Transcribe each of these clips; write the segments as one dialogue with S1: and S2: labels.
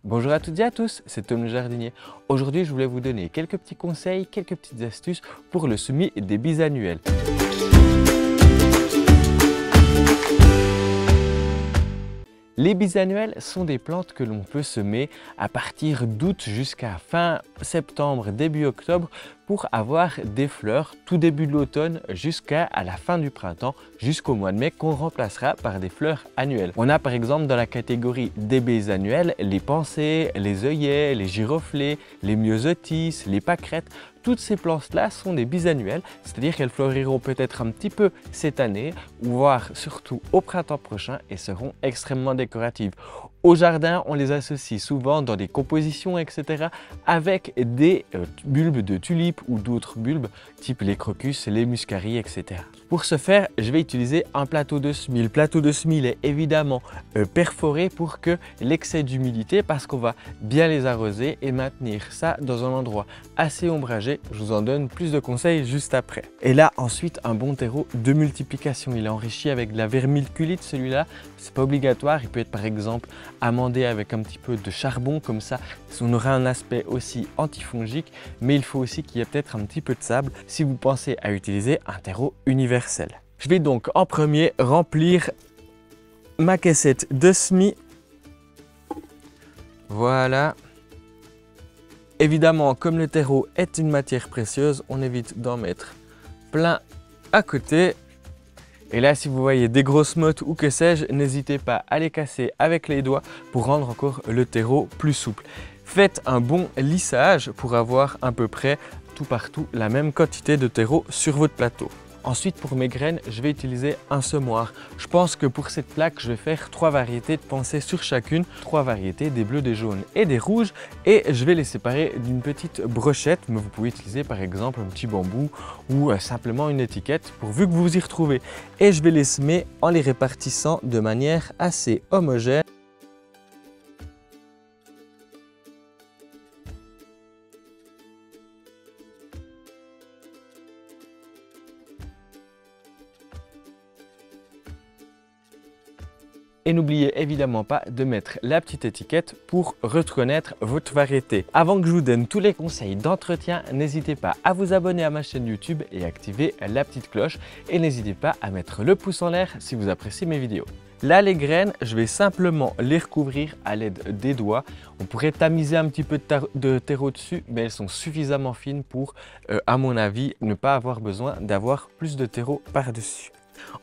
S1: Bonjour à toutes et à tous, c'est Tom le jardinier. Aujourd'hui, je voulais vous donner quelques petits conseils, quelques petites astuces pour le semis des bisannuels. Les bisannuels sont des plantes que l'on peut semer à partir d'août jusqu'à fin septembre, début octobre pour avoir des fleurs tout début de l'automne jusqu'à la fin du printemps, jusqu'au mois de mai qu'on remplacera par des fleurs annuelles. On a par exemple dans la catégorie des bisannuels les pensées, les œillets, les giroflées, les myosotis, les pâquerettes. Toutes ces plantes-là sont des bisannuels, c'est-à-dire qu'elles fleuriront peut-être un petit peu cette année, voire surtout au printemps prochain et seront extrêmement décoratives. Au jardin, on les associe souvent dans des compositions, etc. avec des bulbes de tulipes ou d'autres bulbes, type les crocus, les muscaries, etc. Pour ce faire, je vais utiliser un plateau de semis. Le plateau de semis il est évidemment perforé pour que l'excès d'humidité, parce qu'on va bien les arroser et maintenir ça dans un endroit assez ombragé. Je vous en donne plus de conseils juste après. Et là, ensuite, un bon terreau de multiplication. Il est enrichi avec de la vermiculite, celui-là. C'est pas obligatoire. Il peut être par exemple amendé avec un petit peu de charbon, comme ça on aura un aspect aussi antifongique, mais il faut aussi qu'il y ait peut-être un petit peu de sable si vous pensez à utiliser un terreau universel. Je vais donc en premier remplir ma caissette de semis. Voilà. Évidemment, comme le terreau est une matière précieuse, on évite d'en mettre plein à côté. Et là, si vous voyez des grosses mottes ou que sais-je, n'hésitez pas à les casser avec les doigts pour rendre encore le terreau plus souple. Faites un bon lissage pour avoir à peu près tout partout la même quantité de terreau sur votre plateau. Ensuite, pour mes graines, je vais utiliser un semoir. Je pense que pour cette plaque, je vais faire 3 variétés de pensées sur chacune, 3 variétés des bleus, des jaunes et des rouges, et je vais les séparer d'une petite brochette, mais vous pouvez utiliser par exemple un petit bambou ou simplement une étiquette pourvu que vous vous y retrouvez. Et je vais les semer en les répartissant de manière assez homogène. Et n'oubliez évidemment pas de mettre la petite étiquette pour reconnaître votre variété. Avant que je vous donne tous les conseils d'entretien, n'hésitez pas à vous abonner à ma chaîne YouTube et activer la petite cloche. Et n'hésitez pas à mettre le pouce en l'air si vous appréciez mes vidéos. Là, les graines, je vais simplement les recouvrir à l'aide des doigts. On pourrait tamiser un petit peu de terreau dessus, mais elles sont suffisamment fines pour, à mon avis, ne pas avoir besoin d'avoir plus de terreau par-dessus.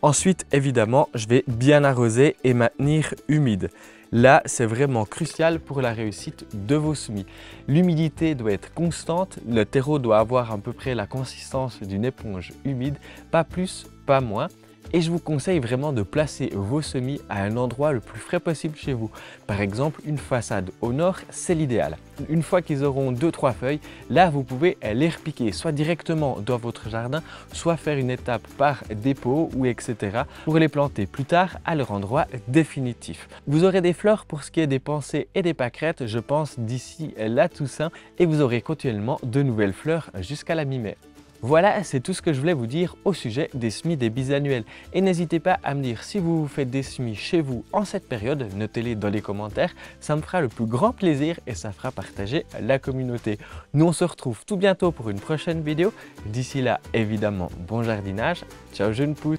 S1: Ensuite, évidemment, je vais bien arroser et maintenir humide. Là, c'est vraiment crucial pour la réussite de vos semis. L'humidité doit être constante, le terreau doit avoir à peu près la consistance d'une éponge humide, pas plus, pas moins. Et je vous conseille vraiment de placer vos semis à un endroit le plus frais possible chez vous. Par exemple, une façade au nord, c'est l'idéal. Une fois qu'ils auront 2-3 feuilles, là vous pouvez les repiquer, soit directement dans votre jardin, soit faire une étape par dépôt ou etc. pour les planter plus tard à leur endroit définitif. Vous aurez des fleurs pour ce qui est des pensées et des pâquerettes, je pense d'ici la Toussaint, et vous aurez continuellement de nouvelles fleurs jusqu'à la mi-mai. Voilà, c'est tout ce que je voulais vous dire au sujet des semis des bisannuels. Et n'hésitez pas à me dire si vous faites des semis chez vous en cette période, notez-les dans les commentaires, ça me fera le plus grand plaisir et ça fera partager la communauté. Nous on se retrouve tout bientôt pour une prochaine vidéo. D'ici là, évidemment, bon jardinage, ciao jeunes pousses.